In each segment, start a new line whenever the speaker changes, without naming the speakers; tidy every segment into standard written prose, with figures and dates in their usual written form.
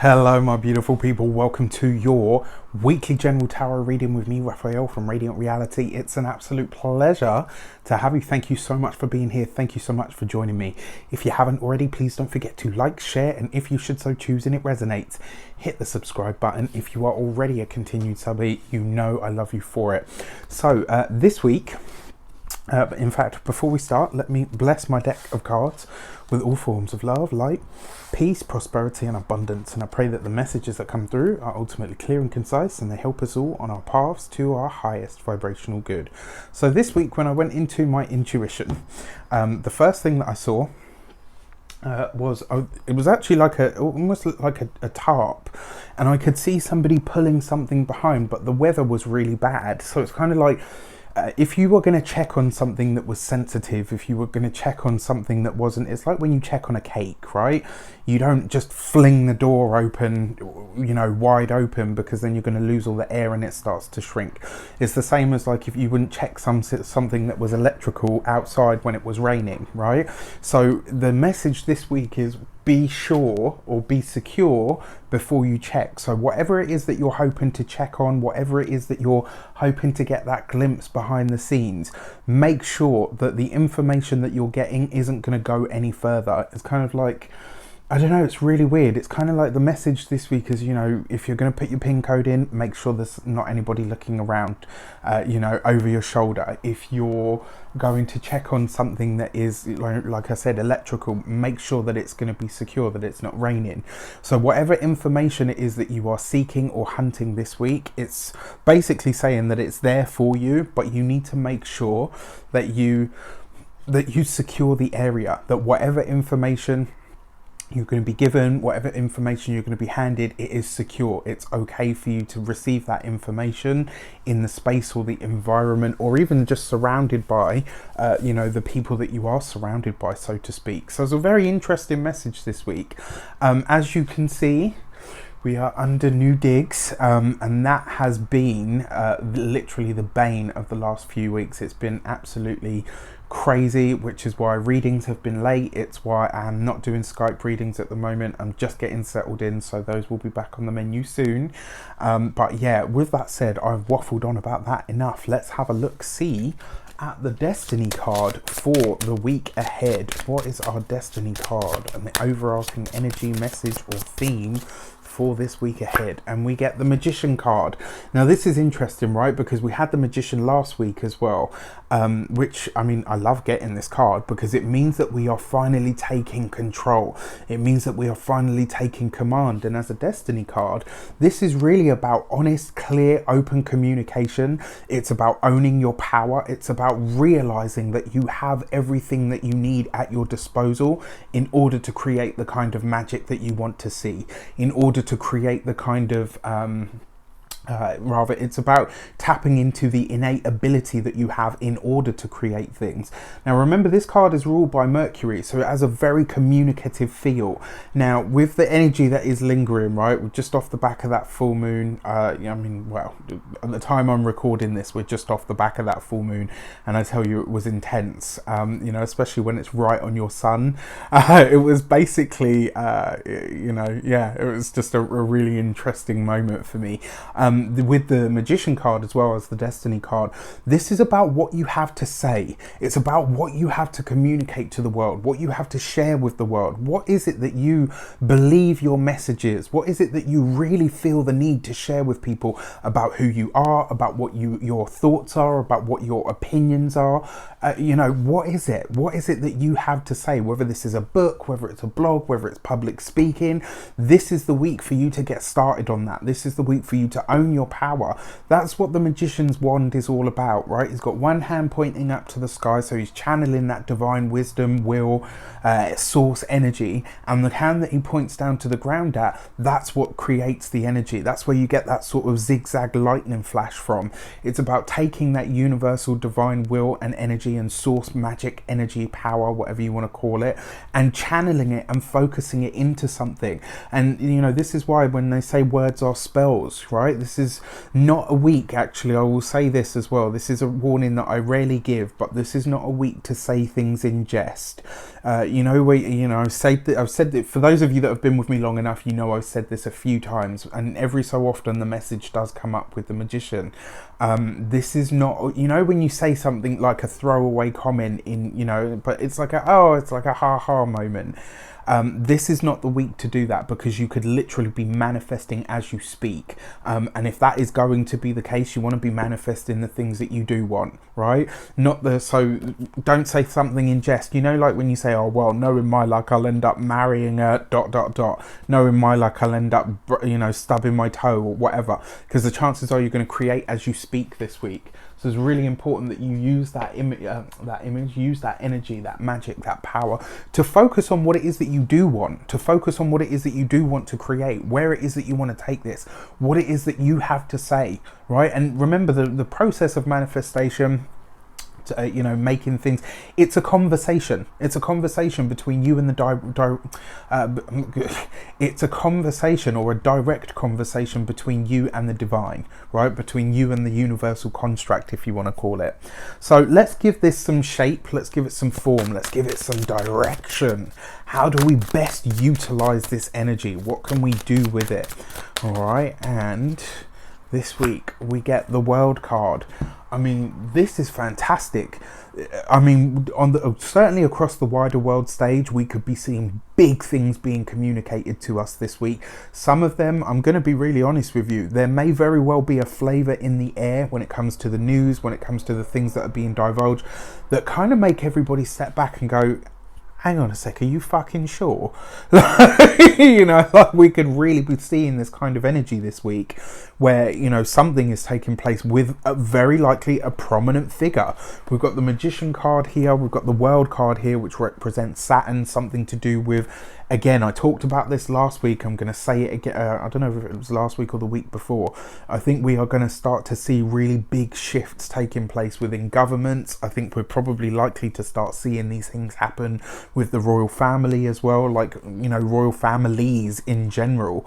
Hello my beautiful people, welcome to your weekly general tarot reading with me, Raphael from Radiant Reality. It's an absolute pleasure to have you. Thank you so much for being here. Thank you so much for joining me. If you haven't already, please don't forget to like, share, and if you should so choose and it resonates, hit the subscribe button. If you are already a continued subby, you know I love you for it. So this week, in fact, before we start, let me bless my deck of cards with all forms of love, light, peace, prosperity, and abundance. And I pray that the messages that come through are ultimately clear and concise, and they help us all on our paths to our highest vibrational good. So this week, when I went into my intuition, the first thing that I saw it was actually like almost like a tarp, and I could see somebody pulling something behind, but the weather was really bad. So it's kind of like, if you were going to check on something that was sensitive, if you were going to check on something that wasn't, it's like when you check on a cake, right? You don't just fling the door open, you know, wide open, because then you're going to lose all the air and it starts to shrink. It's the same as like if you wouldn't check something that was electrical outside when it was raining, right? So the message this week is be sure or be secure before you check. So whatever it is that you're hoping to check on, whatever it is that you're hoping to get that glimpse behind the scenes, make sure that the information that you're getting isn't going to go any further. It's kind of like, I don't know, it's really weird. It's kind of like the message this week is, you know, if you're going to put your PIN code in, make sure there's not anybody looking around, you know, over your shoulder. If you're going to check on something that is, like I said, electrical, make sure that it's going to be secure, that it's not raining. So whatever information it is that you are seeking or hunting this week, it's basically saying that it's there for you, but you need to make sure that you secure the area, that whatever information you're going to be given, whatever information you're going to be handed, it is secure. It's okay for you to receive that information in the space or the environment, or even just surrounded by, you know, the people that you are surrounded by, so to speak. So it's a very interesting message this week. As you can see, we are under new digs, and that has been literally the bane of the last few weeks. It's been absolutely crazy, which is why readings have been late. It's why I'm not doing Skype readings at the moment. I'm just getting settled in, so those will be back on the menu soon. But yeah, with that said, I've waffled on about that enough. Let's have a look-see at the destiny card for the week ahead. What is our destiny card and the overarching energy, message, or theme for this week ahead? And we get the Magician card. Now this is interesting, right? Because we had the Magician last week as well, which, I mean, I love getting this card because it means that we are finally taking control. It means that we are finally taking command. And as a destiny card, this is really about honest, clear, open communication. It's about owning your power. It's about realizing that you have everything that you need at your disposal in order to create the kind of magic that you want to see, in order to create the kind of rather, it's about tapping into the innate ability that you have in order to create things. Now remember, this card is ruled by Mercury, so it has a very communicative feel. Now with the energy that is lingering, right, we're just off the back of that full moon. I mean, well, at the time I'm recording this, we're just off the back of that full moon, and I tell you, it was intense. You know, especially when it's right on your sun. It was basically, you know, yeah, it was just a really interesting moment for me. With the Magician card as well as the Destiny card, this is about what you have to say. It's about what you have to communicate to the world, what you have to share with the world. What is it that you believe your message is? What is it that you really feel the need to share with people about who you are, about what your thoughts are, about what your opinions are? You know, what is it? What is it that you have to say? Whether this is a book, whether it's a blog, whether it's public speaking, this is the week for you to get started on that. This is the week for you to own your power. That's what the Magician's wand is all about, right? He's got one hand pointing up to the sky, so he's channeling that divine wisdom, will, source energy, and the hand that he points down to the ground at, that's what creates the energy. That's where you get that sort of zigzag lightning flash from. It's about taking that universal divine will and energy and source magic, energy, power, whatever you want to call it, and channeling it and focusing it into something. And you know, this is why when they say words are spells, right, This is not a week, actually. I will say this as well. This is a warning that I rarely give, but this is not a week to say things in jest. I've said that for those of you that have been with me long enough, I've said this a few times, and every so often the message does come up with the magician. This is not, when you say something like a throwaway comment but it's like a ha-ha moment. This is not the week to do that, because you could literally be manifesting as you speak. And if that is going to be the case, you want to be manifesting the things that you do want, right? So don't say something in jest, like when you say, oh, well, no, in my luck, I'll end up marrying a ... No, in my luck, I'll end up, stubbing my toe or whatever, because the chances are you're going to create as you speak this week. So it's really important that you use that image, use that energy, that magic, that power to focus on what it is that you do want, to focus on what it is that you do want to create, where it is that you want to take this, what it is that you have to say, right? And remember, the process of manifestation, making things, it's a conversation. It's a conversation between you and it's a conversation, or a direct conversation between you and the divine, right? Between you and the universal construct, if you want to call it. So let's give this some shape. Let's give it some form. Let's give it some direction. How do we best utilize this energy? What can we do with it? All right. And this week we get the World card. I mean, this is fantastic. I mean, certainly across the wider world stage, we could be seeing big things being communicated to us this week. Some of them, I'm going to be really honest with you, there may very well be a flavour in the air when it comes to the news, when it comes to the things that are being divulged, that kind of make everybody step back and go, hang on a sec, are you fucking sure? We could really be seeing this kind of energy this week where, something is taking place with very likely a prominent figure. We've got the Magician card here, we've got the World card here, which represents Saturn, something to do with, again, I talked about this last week, I'm going to say it again, I don't know if it was last week or the week before. I think we are going to start to see really big shifts taking place within governments. I think we're probably likely to start seeing these things happen with the royal family as well, royal families in general.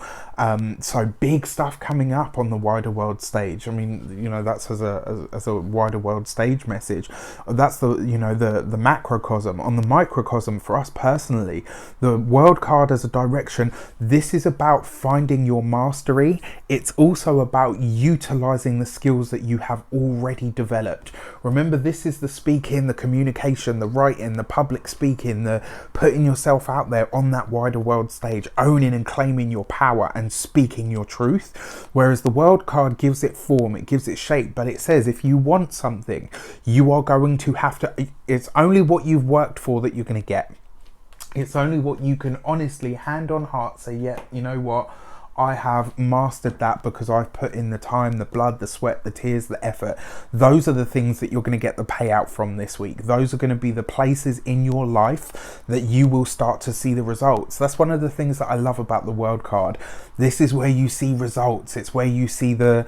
So big stuff coming up on the wider world stage. I mean, that's as a wider world stage message. That's the macrocosm. On the microcosm, for us personally, the World card as a direction, this is about finding your mastery. It's also about utilizing the skills that you have already developed. Remember, this is the speaking, the communication, the writing, the public speaking, the putting yourself out there on that wider world stage, owning and claiming your power and speaking your truth. Whereas the World card gives it form, it gives it shape, but it says if you want something, you are going to have to, it's only what you've worked for that you're going to get. It's only what you can honestly, hand on heart, say, yeah, you know what, I have mastered that because I've put in the time, the blood, the sweat, the tears, the effort. Those are the things that you're going to get the payout from this week. Those are going to be the places in your life that you will start to see the results. That's one of the things that I love about the World card. This is where you see results. It's where you see the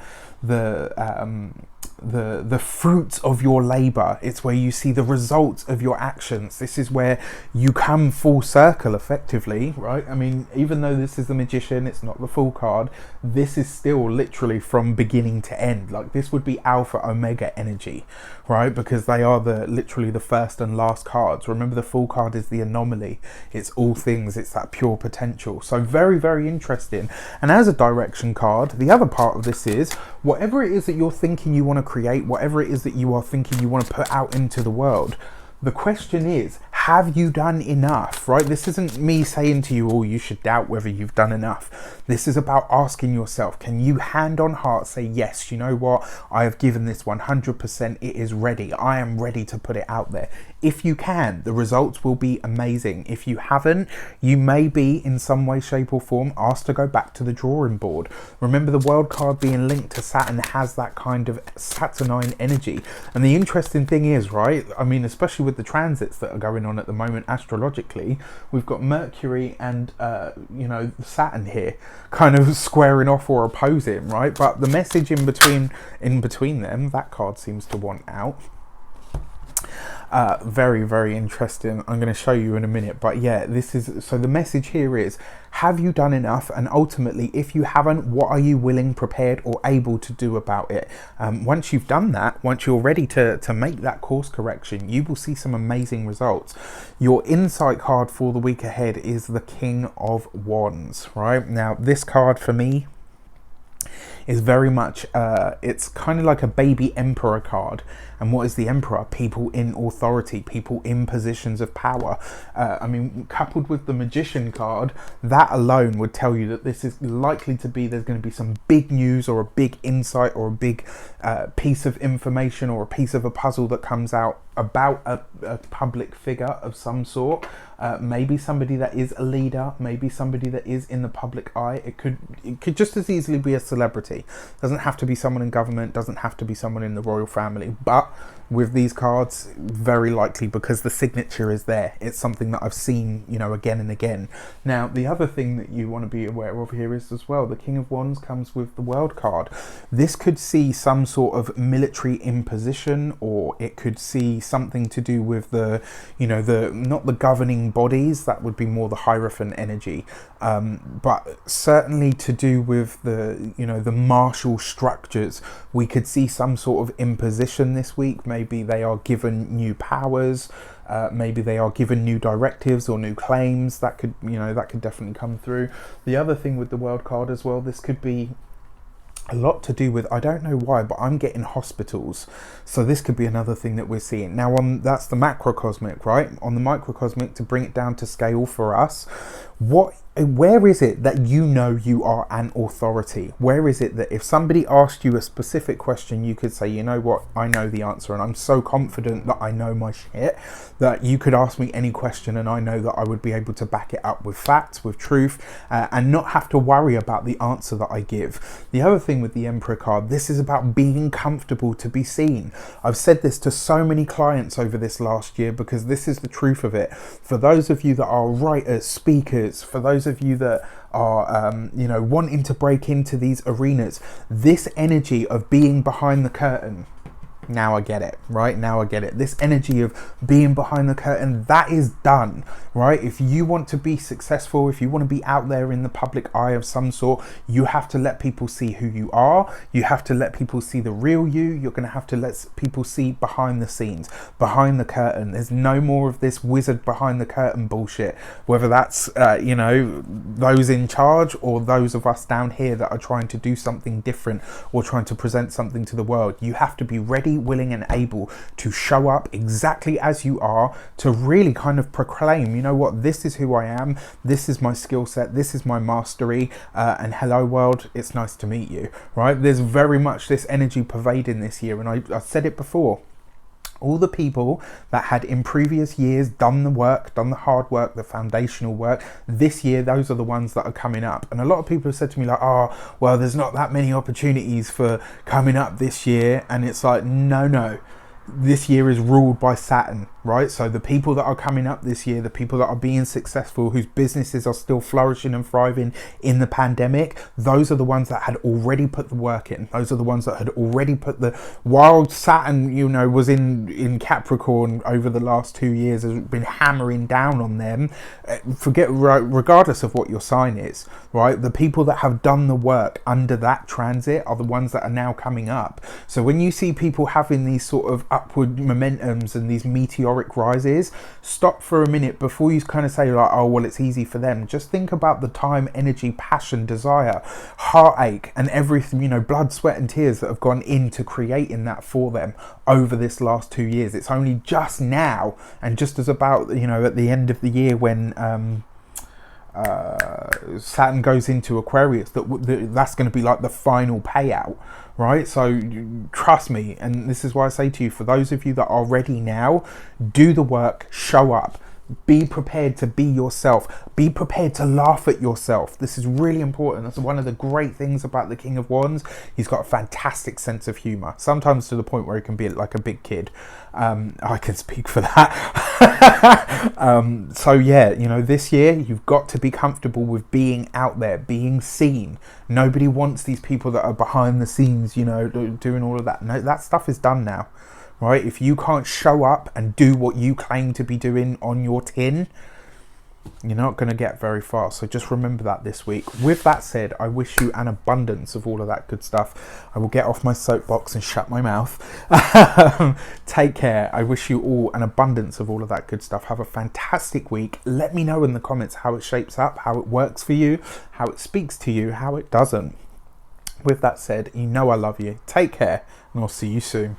fruits of your labor. It's where you see the results of your actions. This is where you come full circle effectively, right? I mean, even though this is the Magician, it's not the full card, this is still literally from beginning to end. Like, this would be alpha omega energy, right? Because they are literally the first and last cards. Remember, the full card is the anomaly. It's all things. It's that pure potential. So very, very interesting. And as a direction card, the other part of this is whatever it is that you're thinking you want to create, whatever it is that you are thinking you want to put out into the world, the question is, have you done enough, right? This isn't me saying to you, oh, you should doubt whether you've done enough. This is about asking yourself, can you hand on heart say, yes, you know what? I have given this 100%. It is ready. I am ready to put it out there. If you can, the results will be amazing. If you haven't, you may be in some way, shape or form asked to go back to the drawing board. Remember, the World card being linked to Saturn has that kind of Saturnine energy. And the interesting thing is, right, I mean, especially with the transits that are going on at the moment astrologically, we've got Mercury and Saturn here kind of squaring off or opposing, right? But the message in between them, that card seems to want out. Very, very interesting. I'm going to show you in a minute. But yeah, this is, so the message here is, have you done enough? And ultimately, if you haven't, what are you willing, prepared, or able to do about it? Once you've done that, once you're ready to make that course correction, you will see some amazing results. Your insight card for the week ahead is the King of Wands, right? Now, this card for me is very much, it's kind of like a baby emperor card. And what is the emperor? People in authority, people in positions of power. I mean, coupled with the magician card, that alone would tell you that this is likely to be, there's going to be some big news or a big insight or a big piece of information or a piece of a puzzle that comes out about a public figure of some sort. Maybe somebody that is a leader, maybe somebody that is in the public eye. It could just as easily be a celebrity. Doesn't have to be someone in government, doesn't have to be someone in the royal family. But with these cards, very likely, because the signature is there. It's something that I've seen, you know, again and again. Now, the other thing that you want to be aware of here is as well, the King of Wands comes with the World card. This could see some sort of military imposition, or it could see something to do with the, you know, not the governing bodies, that would be more the Hierophant energy, but certainly to do with the, you know, the martial structures. We could see some sort of imposition this week. Maybe they are given new powers, maybe they are given new directives or new claims. That could, you know, that could definitely come through. The other thing with the World card as well, this could be a lot to do with, I don't know why, but I'm getting hospitals. So this could be another thing that we're seeing. Now, that's the macrocosmic, right? On the microcosmic, to bring it down to scale for us, where is it that you know you are an authority? Where is it that if somebody asked you a specific question, you could say, you know what, I know the answer, and I'm so confident that I know my shit, that you could ask me any question and I know that I would be able to back it up with facts, with truth, and not have to worry about the answer that I give. The other thing with the Emperor card, this is about being comfortable to be seen. I've said this to so many clients over this last year, because this is the truth of it. For those of you that are writers, speakers, for those of you that are you know, wanting to break into these arenas, this energy of being behind the curtain, now I get it, right? Now I get it. This energy of being behind the curtain, that is done, right? If you want to be successful, if you want to be out there in the public eye of some sort, you have to let people see who you are. You have to let people see the real you. You're going to have to let people see behind the scenes, behind the curtain. There's no more of this wizard behind the curtain bullshit, whether that's, you know, those in charge or those of us down here that are trying to do something different or trying to present something to the world. You have to be ready, willing and able to show up exactly as you are, to really kind of proclaim, you know what, this is who I am, this is my skill set, this is my mastery, and hello world, it's nice to meet you, right? There's very much this energy pervading this year, and I said it before. All the people that had in previous years done the work, done the hard work, the foundational work, this year, those are the ones that are coming up. And a lot of people have said to me like, oh, well, there's not that many opportunities for coming up this year. And it's like, no. This year is ruled by Saturn, right? So the people that are coming up this year, the people that are being successful, whose businesses are still flourishing and thriving in the pandemic, those are the ones that had already put the work in. Those are the ones that had already put the, while Saturn, you know, was in Capricorn over the last 2 years, has been hammering down on them. Forget, regardless of what your sign is, right? The people that have done the work under that transit are the ones that are now coming up. So when you see people having these sort of upward momentums and these meteoric rises, stop for a minute before you kind of say like, oh well, it's easy for them. Just think about the time, energy, passion, desire, heartache and everything, you know, blood, sweat and tears that have gone into creating that for them over this last 2 years. It's only just now, and just as about, you know, at the end of the year when Saturn goes into Aquarius, that's going to be like the final payout, right? So trust me, and this is why I say to you, for those of you that are ready now, do the work, show up, be prepared to be yourself, be prepared to laugh at yourself. This is really important. That's one of the great things about the King of Wands. He's got a fantastic sense of humor, sometimes to the point where he can be like a big kid. I can speak for that. So yeah, you know, this year you've got to be comfortable with being out there, being seen. Nobody wants these people that are behind the scenes, you know, doing all of that. No, that stuff is done now, right? If you can't show up and do what you claim to be doing on your tin, you're not going to get very far. So just remember that this week. With that said, I wish you an abundance of all of that good stuff. I will get off my soapbox and shut my mouth. Take care. I wish you all an abundance of all of that good stuff. Have a fantastic week. Let me know in the comments how it shapes up, how it works for you, how it speaks to you, how it doesn't. With that said, you know I love you. Take care, and I'll see you soon.